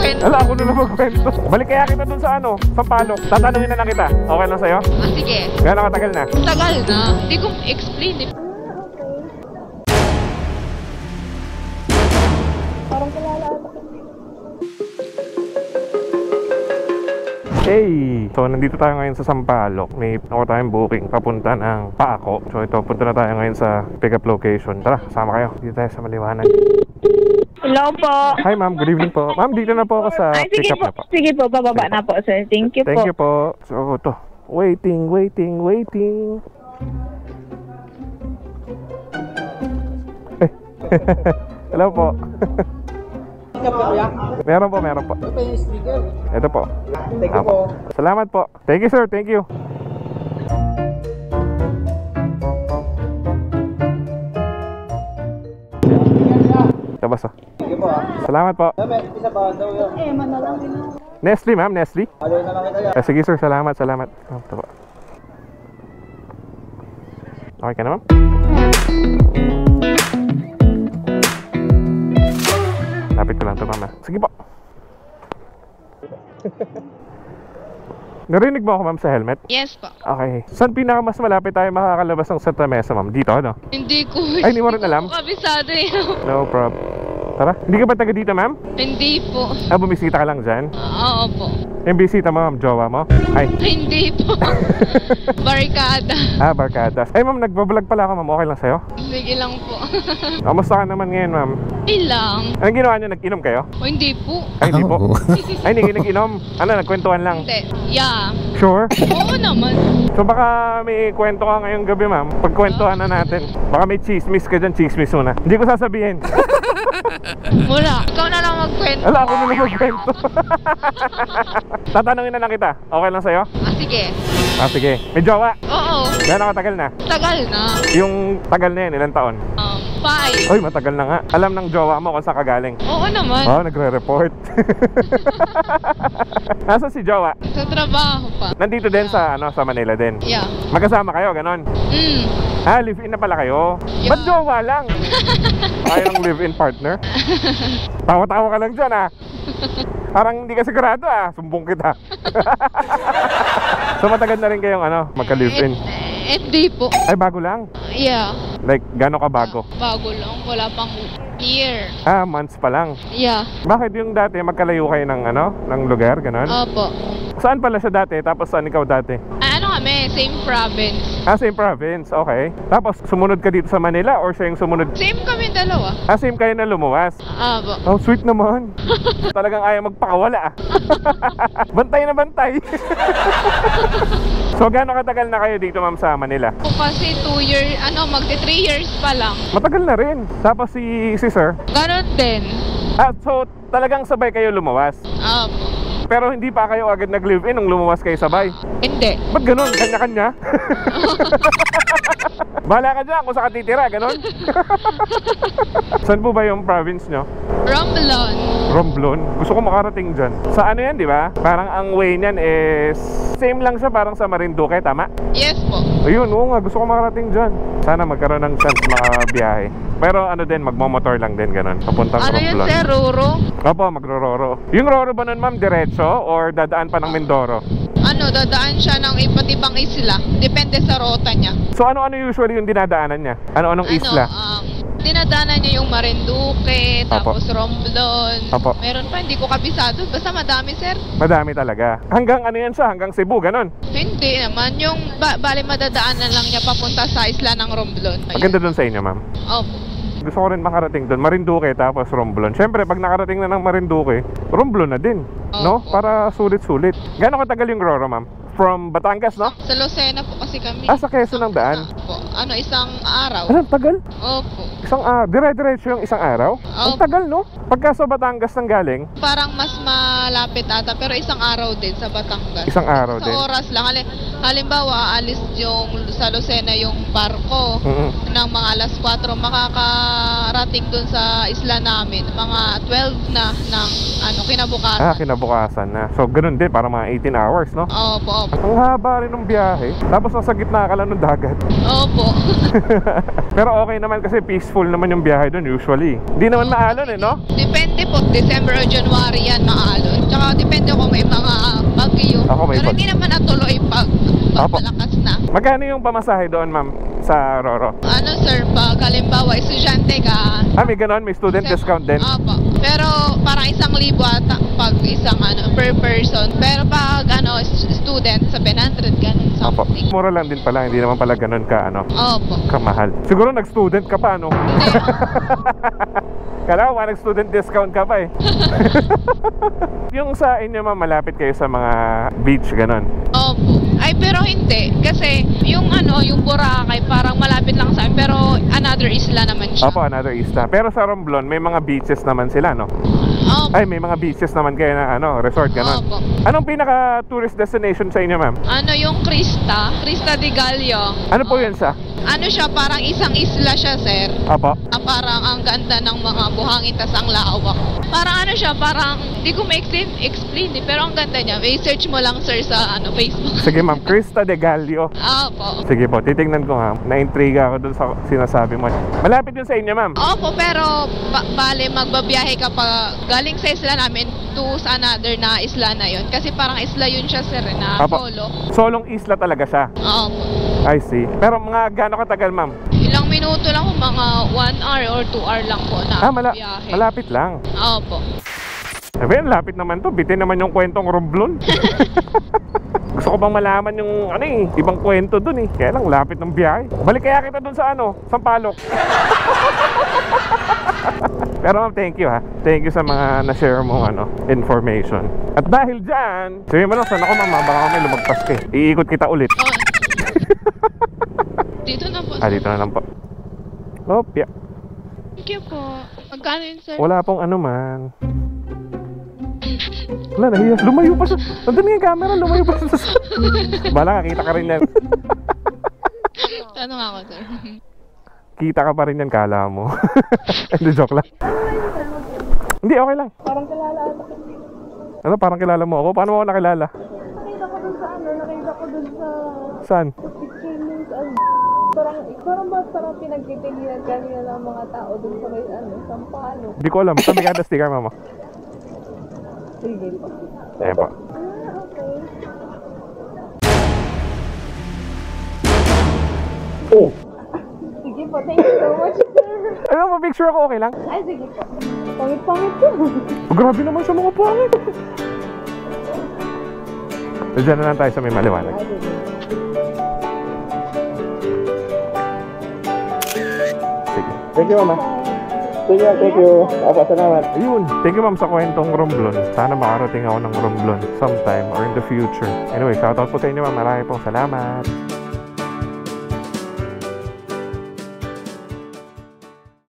magkwento. Wala, ako na lang magkwento. Balik kaya kita dun sa ano, Sampaloc. Tatanungin na lang kita. Okay lang sa'yo? Sige. Gano'ng katagal na? Tagal na. Hindi ko explain eh. Hey! So, nandito tayo ngayon sa Sampaloc. May ako tayong booking papunta ng Paco. So, ito, punta na tayo ngayon sa pick-up location. Tara, kasama kayo. Dito tayo sa Maliwanag. Hello po. Hi, ma'am. Good evening po. Ma'am, dito na po ako sa pick-up na po. Sige po, bababa na po, sir. Thank you po. Thank you po. So, ito. Waiting. Eh. Hello po. Meron po. Ito po. Thank you po. Salamat po. Thank you, sir. Thank you. Labas oh. Thank you po. Salamat po. Isa pa daw yun. Nestle, ma'am. Nestle. Haloy na lang kita. Sige, sir. Salamat. Ito po. Okay ka na, ma'am? Lapit ko lang ito, mama. Sige po. Narinig mo ako, ma'am, sa helmet? Yes po. Okay. Saan mas malapit tayo makakalabas ng Santa Mesa, ma'am? Dito, ano? Hindi ko. Ay, hindi mo rin alam? Hindi ko kabisado yun. No problem. Tara. Hindi ka ba taga dito, ma'am? Hindi po. Bumisita ka lang dyan? Oo po. Yung bisita mo, ma'am, jowa mo? Ay. Hindi po. Barkada. Barkada. Ay, ma'am, nagbablog pala ako, ma'am. Okay lang sa'yo? Sige lang po. Kamusta ka naman ngayon, ma'am? Ilang. Anong ginawa niyo? Nag-inom kayo? O hindi po. Ay, hindi po. Ay, hindi nag-inom. Ano, nagkwentuhan lang? Hindi. Yeah. Sure? Oo naman. So baka may kwento ka ngayong gabi, ma'am. Pagkwentuhan na natin. Baka may chismis ka dyan, chismis muna. Hindi ko sasabihin. Wala. Ikaw na lang magkwento. Wala, ako na lang magkwento. Tatanungin na lang kita. Okay lang sa'yo? Sige. Sige. May jowa? Oo. Gano'ng katagal na? Tagal na. Yung tagal na yun, ilang taon? 5. Oy, matagal na nga. Alam ng jowa mo kung saan ka galing? Oo naman. Nagre-report. Nasaan si jowa? Sa trabaho pa. Nandito din sa Manila din. Yeah. Magkasama kayo, ganon? Live-in na pala kayo? Yeah. Ba't jowa lang? Ayaw ng live-in partner? Tawa-tawa ka lang dyan, Parang hindi ka sigurado, Sumbong kita. So matagal na rin kayong magka-live-in? Hindi po. Ay, bago lang? Yeah. Like, gano'n ka bago? Bago lang. Wala pang year. Months pa lang? Yeah. Bakit yung dati magkalayo kayo ng lugar, gano'n? Opo. Saan pala siya dati? Tapos saan ikaw dati? Ano kami? Same province. Same province. Okay. Tapos sumunod ka dito sa Manila or siya yung sumunod? Same kami dalawa. Same kayo na lumuwas? Opo. Oh, sweet naman. Talagang ayaw magpakawala, Bantay na bantay. So, gaano katagal na kayo dito, ma'am, sa Manila? Kasi 2 years, magti 3 years pa lang. Matagal na rin. Tapos si sir? Ganon din. So talagang sabay kayo lumuwas? Opo. Pero hindi pa kayo agad nag-live-in nung lumuwas kayo sabay? Hindi. Ba't ganun? Kanya-kanya? Bahala ka dyan kung saan ka titira, ganun? Saan po ba yung province nyo? Romblon. Romblon? Gusto ko makarating dyan. Sa ano yan, di ba? Parang ang way niyan is same lang siya, parang sa Marinduque, tama? Yes po. Ayun, oo nga, gusto ko makarating dyan. Sana magkaroon ng chance makabiyahe. Pero din, magmomotor lang din, ganun. Papuntang Ano yun, Romblon. sir? Roro? Opo, magrororo. Yung Roro ba nun, ma'am, diretso or dadaan pa ng Mindoro? Dadaan siya ng iba't ibang isla. Depende sa rota niya. So ano usually yung dinadaanan niya? Ano-anong isla? Dinadaanan niya yung Marinduque, tapos Romblon. Opo. Meron pa, hindi ko kabisado. Basta madami, sir. Madami talaga. Hanggang ano yan siya? Hanggang Cebu, ganun? Hindi naman. Yung bali madadaanan lang niya papunta sa isla ng Romblon. Maganda dun sa inyo, ma'am. Opo. Gusto ko rin makarating doon, Marinduque tapos Romblon. Siyempre, pag nakarating na ng Marinduque, Romblon na din, no? Para sulit-sulit. Gano'ng katagal yung Roro, ma'am? From Batangas, no? Sa Lucena po kasi kami. Sa Quezon ang daan? Opo. Isang araw. Tagal? Opo. Dire-diretso yung isang araw? Ang tagal, no? Pagka sa Batangas nang galing? Parang mas malapit ata, pero isang araw din sa Batangas. Isang araw din? Sa oras lang. Halimbawa, alis yung sa Lucena yung barko ng mga alas 4, makakarating dun sa isla namin mga 12 na ng kinabukasan. Kinabukasan na. So, ganun din, parang mga 18 hours, no? Opo. Ang haba rin ng biyahe. Tapos nasa gitna ka lang ng dagat. Opo. Pero okay naman kasi peaceful full naman yung biyahe doon usually. Hindi naman maalon eh, no? Depende po, December o January yan maalon. Tsaka depende kung may mga bagyo. Ako may Pero hindi naman natuloy pag Apo. malakas na. Magkano yung pamasahe doon, ma'am, sa Roro? Ano sir, pag halimbawa estudyante ka, May ganon, may student discount din. Opo. Pero parang 1,000 ata pag isang per person. Pero pag student, 700 ganun Opo. something. Mura lang din pala, hindi naman pala ganon ka, Opo. kamahal. Siguro nag-student ka pa, no? Hindi. Kala ko, nag-student discount ka pa eh. Yung sa inyo, ma'am, malapit kayo sa mga beach, ganon. Opo. Ay, pero hindi. Kasi yung yung Boracay parang malapit lang sa amin. Pero another isla naman siya. Opo, another isla. Pero sa Romblon, may mga beaches naman sila, no? Opo. Ay, may mga beaches naman kayo na resort, ganon. Opo. Anong pinaka-tourist destination sa inyo, ma'am? Yung Crista de Gallo. Ano po yun siya? Siya, parang isang isla siya, sir. Opo. Parang ang ganda ng mga buhangin, tas ang lawak. Parang siya, parang, di ko ma-explain pero ang ganda niya. May search mo lang, sir, sa Facebook. Sige, ma'am. Crista de Gallo. Opo. Sige po, titignan ko nga. Na-intriga ako dun sa sinasabi mo. Malapit yun sa inyo, ma'am. Opo, pero bale, magbabiyahe ka pa galing sa isla namin to sa another na isla na yun. Kasi parang isla yun siya, sir, na Opo. solo. Solong isla talaga siya. Opo. I see. Pero mga gaano katagal, ma'am? Ilang minuto lang po, mga 1 hour or 2 hour lang po na biyahe. Malapit lang. Opo. Sabi, lapit naman to. Bitin naman yung kwentong Romblon. Gusto ko bang malaman yung ibang kwento dun eh. Kaya lang, lapit ng biyahe. Balik kaya kita dun sa Sampaloc. Pero ma'am, thank you ha. Thank you sa mga na-share mo information. At dahil dyan, sabi mo lang, saan ako ma'am? Baka kami lumagpas ka eh. Iikot kita ulit. Oh. Dito na po. Dito na lang po. Opya. Thank you po. Magkano yun, sir? Wala pong man. Wala, nahiya. Lumayo pa siya. Nandun yung camera, lumayo pa siya. Bala, kita ka rin yan. Tanong ako, sir. Kita ka pa rin yan, kala mo. Hindi, joke lang. Hindi, okay lang. Parang kilala ako. Parang kilala mo ako? Paano mo ako nakilala? Nakita ko dun sa nakita ko dun sa Saan? picture nung parang parang pinagtitinginan kanina ng mga tao dun sa may Sampaloc. Hindi ko alam. Sabi ka na sticker, mama. Sige po. Ayan po. Okay. Oh! Sige po, thank you so much, sir. Ano, pa-picture ako, okay lang? Ay, sige po. Pangit-pangit po. Oh, grabe naman siya mga pangit. So, dyan na lang tayo sa may maliwanag. Ay, sige. Sige. Thank you, mama. Sige, thank you. Salamat. Ayun. Thank you, ma'am, sa kwentong Romblon. Sana makarating ako ng Romblon sometime or in the future. Anyway, shoutout po sa inyo, ma'am. Marami pong salamat.